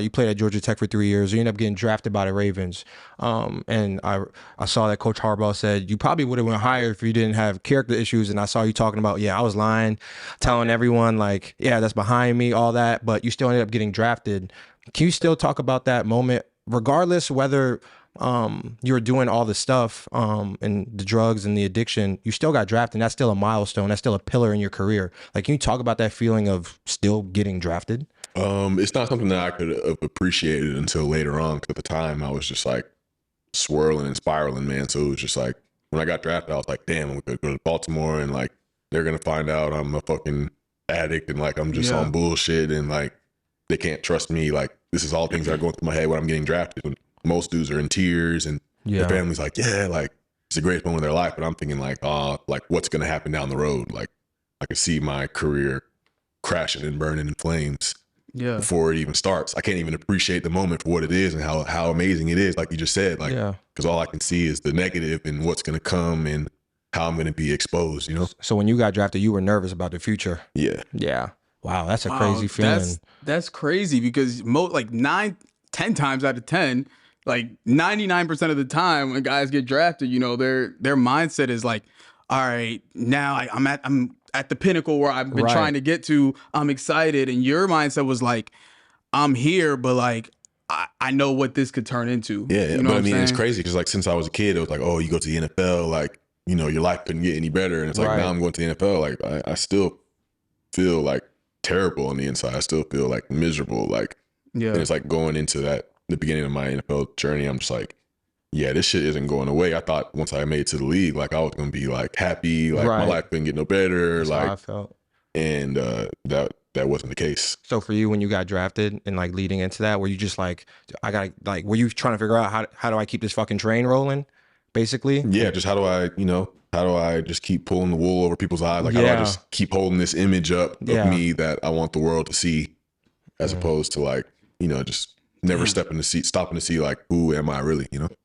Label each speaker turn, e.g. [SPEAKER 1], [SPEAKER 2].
[SPEAKER 1] you played at Georgia Tech for 3 years. You ended up getting drafted by the Ravens. And I saw that Coach Harbaugh said you probably would have went higher if you didn't have character issues. And I saw you talking about, I was lying, telling everyone like, that's behind me, all that. But you still ended up getting drafted. Can you still talk about that moment, regardless whether you were doing all the stuff and the drugs and the addiction, you still got drafted, and that's still a milestone, that's still a pillar in your career. Like, can you talk about that feeling of still getting drafted?
[SPEAKER 2] It's not something that I could have appreciated until later on, because at the time I was just like swirling and spiraling, man. So it was just like, when I got drafted, I was like, damn, I'm gonna go to Baltimore and like they're gonna find out I'm a fucking addict and like I'm just on bullshit and like they can't trust me. Like, this is all things that are going through my head when I'm getting drafted. And most dudes are in tears and their family's like, like it's the greatest moment of their life. But I'm thinking like, like what's going to happen down the road? Like, I could see my career crashing and burning in flames before it even starts. I can't even appreciate the moment for what it is and how amazing it is. Like you just said, like, because all I can see is the negative and what's going to come and how I'm going to be exposed, you know?
[SPEAKER 1] So when you got drafted, you were nervous about the future.
[SPEAKER 2] Yeah.
[SPEAKER 1] Yeah. Wow. That's a crazy feeling.
[SPEAKER 3] That's crazy, because 10 times out of 10, like 99% of the time when guys get drafted, you know, their mindset is like, all right, now I'm at the pinnacle where I've been trying to get to. I'm excited. And your mindset was like, I'm here, but like, I know what this could turn into.
[SPEAKER 2] Yeah.
[SPEAKER 3] You know
[SPEAKER 2] but I mean,
[SPEAKER 3] saying?
[SPEAKER 2] it's crazy because like, since I was a kid, it was like, oh, you go to the NFL, like, you know, your life couldn't get any better. And it's like, now I'm going to the NFL. Like, I still feel like terrible on the inside. I still feel like miserable. Like, and it's like going into the beginning of my NFL journey, I'm just like, this shit isn't going away. I thought once I made it to the league, like I was going to be like happy, like my life couldn't get no better.
[SPEAKER 1] That's
[SPEAKER 2] like
[SPEAKER 1] how I felt.
[SPEAKER 2] And that wasn't the case.
[SPEAKER 1] So for you, when you got drafted and like leading into that, were you just like, were you trying to figure out how do I keep this fucking train rolling, basically?
[SPEAKER 2] Yeah, just how do I just keep pulling the wool over people's eyes? Like, how do I just keep holding this image up of me that I want the world to see, as opposed to like, you know, just never stopping to see like, who am I really, you know?